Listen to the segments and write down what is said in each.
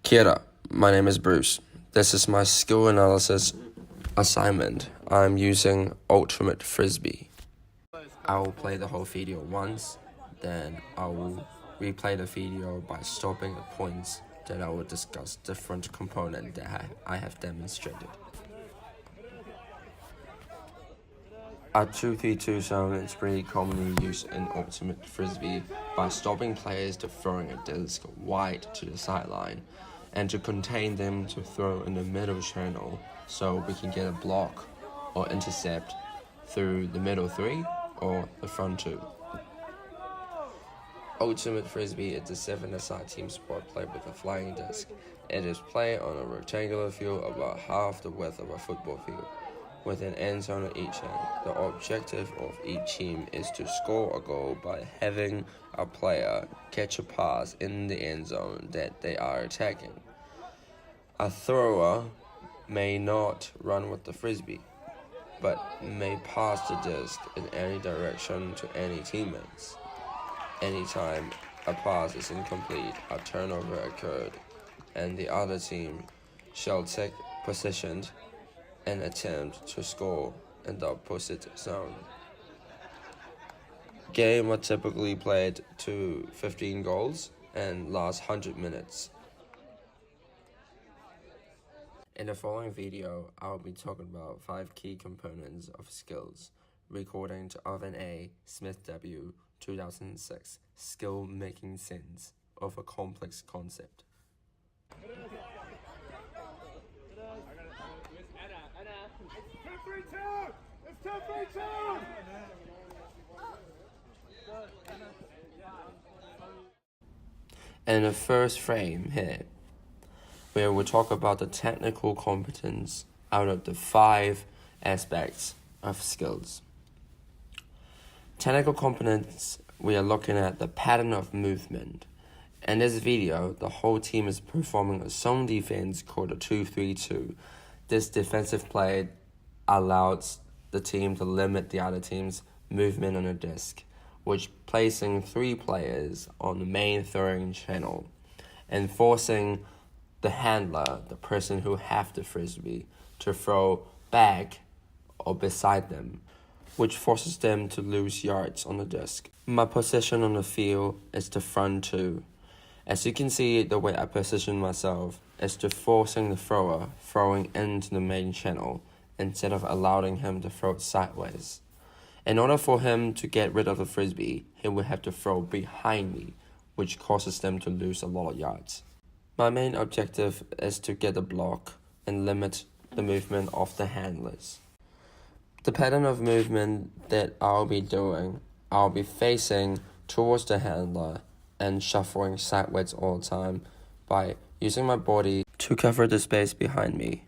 Kia ora, my name is Bruce. This is my skill analysis assignment. I'm using Ultimate Frisbee. I will play the whole video once, then I will replay the video by stopping at points that I will discuss different components that I have demonstrated. A 2-3-2 zone is pretty commonly used in Ultimate Frisbee by stopping players to throwing a disc wide to the sideline and to contain them to throw in the middle channel so we can get a block or intercept through the middle three or the front two. Ultimate Frisbee is a 7-a-side team sport played with a flying disc. It is played on a rectangular field about half the width of a football field, with an end zone at each end. The objective of each team is to score a goal by having a player catch a pass in the end zone that they are attacking. A thrower may not run with the frisbee, but may pass the disc in any direction to any teammates. Anytime a pass is incomplete, a turnover occurred, and the other team shall take possession and attempt to score in the opposite zone. Games are typically played to 15 goals and last 100 minutes. In the following video, I will be talking about 5 key components of skills, according to Oven A. Smith W. 2006, Skill Making Sense of a Complex Concept. In the first frame here, where we'll talk about the technical competence out of the 5 aspects of skills. Technical competence, we are looking at the pattern of movement. In this video, the whole team is performing a zone defense called a 2-3-2. This defensive play allows the team to limit the other team's movement on the disc, which placing 3 players on the main throwing channel and forcing the handler, the person who have the frisbee, to throw back or beside them, which forces them to lose yards on the disc. My position on the field is the front 2. As you can see, the way I position myself is to forcing the thrower throwing into the main channel instead of allowing him to throw it sideways. In order for him to get rid of the frisbee, he will have to throw behind me, which causes them to lose a lot of yards. My main objective is to get a block and limit the movement of the handlers. The pattern of movement that I'll be doing, I'll be facing towards the handler and shuffling sideways all the time by using my body to cover the space behind me.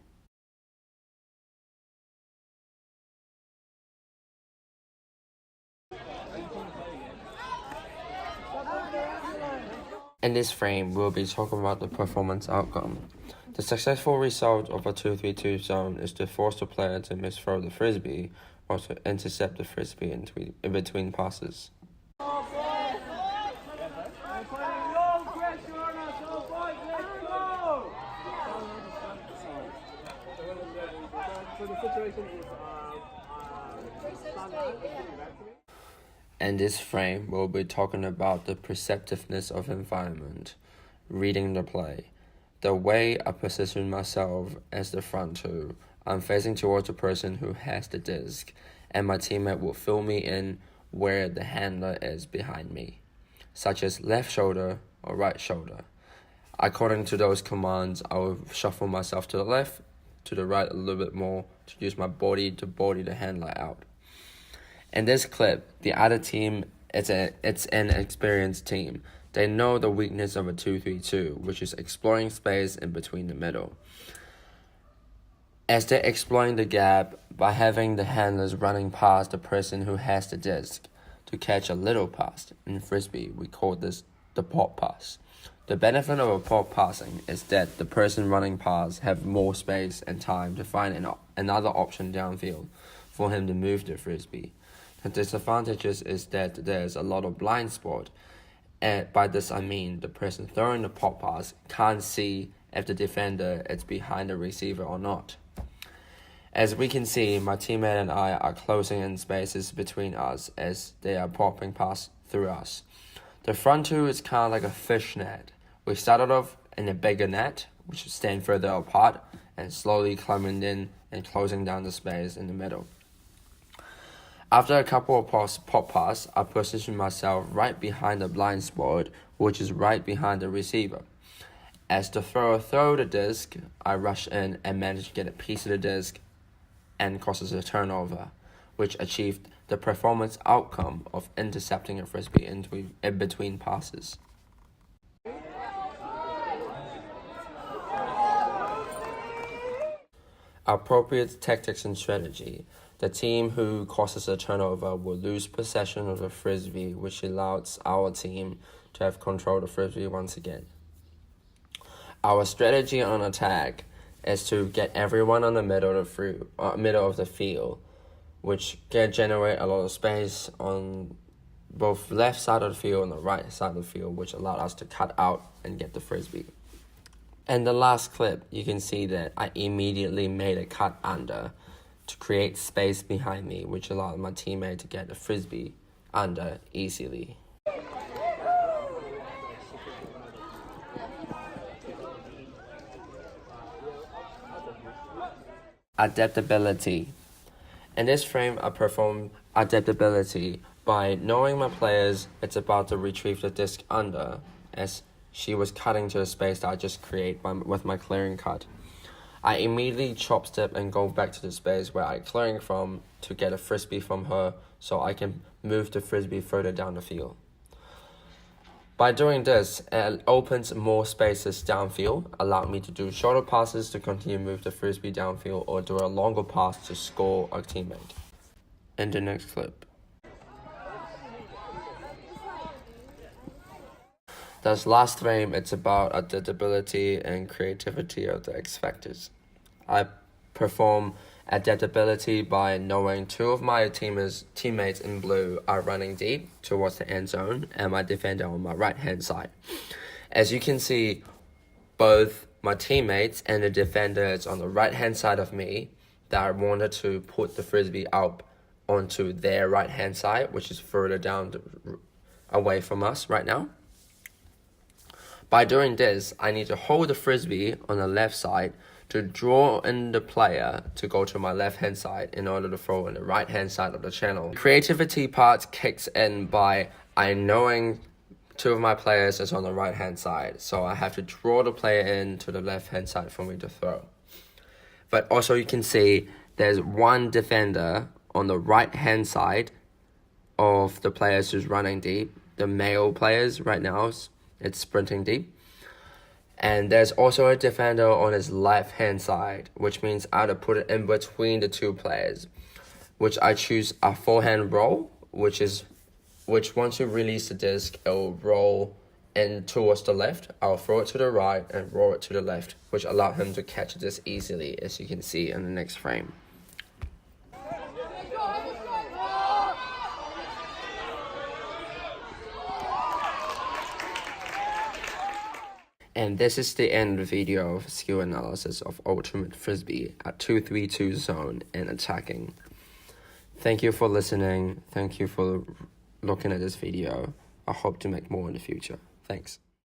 In this frame, we'll be talking about the performance outcome. The successful result of a 2-3-2 zone is to force the player to misthrow the frisbee or to intercept the frisbee in between passes. In this frame, we'll be talking about the perceptiveness of environment, reading the play. The way I position myself as the front 2, I'm facing towards the person who has the disc, and my teammate will fill me in where the handler is behind me, such as left shoulder or right shoulder. According to those commands, I will shuffle myself to the left, to the right a little bit more, to use my body to body the handler out. In this clip, the other team, it's an experienced team. They know the weakness of a 2-3-2, which is exploring space in between the middle. As they're exploring the gap by having the handlers running past the person who has the disc to catch a little pass. In Frisbee, we call this the pop pass. The benefit of a pop passing is that the person running past have more space and time to find another option downfield for him to move the Frisbee. The disadvantages is that there's a lot of blind spot. By this I mean the person throwing the pop pass can't see if the defender is behind the receiver or not. As we can see, my teammate and I are closing in spaces between us as they are popping past through us. The front two is kind of like a fish net. We started off in a bigger net, which is staying further apart, and slowly climbing in and closing down the space in the middle. After a couple of pop passes, I position myself right behind the blind spot, which is right behind the receiver. As the thrower throws the disc, I rush in and manage to get a piece of the disc and causes a turnover, which achieved the performance outcome of intercepting a Frisbee in between passes. Appropriate tactics and strategy. The team who causes a turnover will lose possession of the Frisbee, which allows our team to have control of the Frisbee once again. Our strategy on attack is to get everyone on the middle of the field, which can generate a lot of space on both left side of the field and the right side of the field, which allowed us to cut out and get the Frisbee. In the last clip, you can see that I immediately made a cut under to create space behind me, which allowed my teammate to get the Frisbee under easily. Adaptability. In this frame, I perform adaptability by knowing my players it's about to retrieve the disc under, as she was cutting to the space that I just created with my clearing cut. I immediately chop step and go back to the space where I clearing from to get a Frisbee from her so I can move the Frisbee further down the field. By doing this, it opens more spaces downfield, allowed me to do shorter passes to continue to move the Frisbee downfield or do a longer pass to score a teammate. In the next clip. This last frame, it's about adaptability and creativity of the X factors. I perform adaptability by knowing two of my teammates in blue are running deep towards the end zone and my defender on my right hand side. As you can see, both my teammates and the defender is on the right hand side of me that I wanted to put the Frisbee up onto their right hand side, which is further down away from us right now. By doing this, I need to hold the Frisbee on the left side to draw in the player to go to my left-hand side in order to throw in the right-hand side of the channel. Creativity part kicks in by I knowing two of my players is on the right-hand side, so I have to draw the player in to the left-hand side for me to throw. But also you can see there's one defender on the right-hand side of the players who's running deep. The male players right now, it's sprinting deep. And there's also a defender on his left-hand side, which means I have to put it in between the two players, which I choose a forehand roll, which once you release the disc, it will roll in towards the left. I'll throw it to the right and roll it to the left, which allowed him to catch this easily, as you can see in the next frame. And this is the end of the video of skill analysis of Ultimate Frisbee at 2-3-2 zone and attacking. Thank you for listening. Thank you for looking at this video. I hope to make more in the future. Thanks.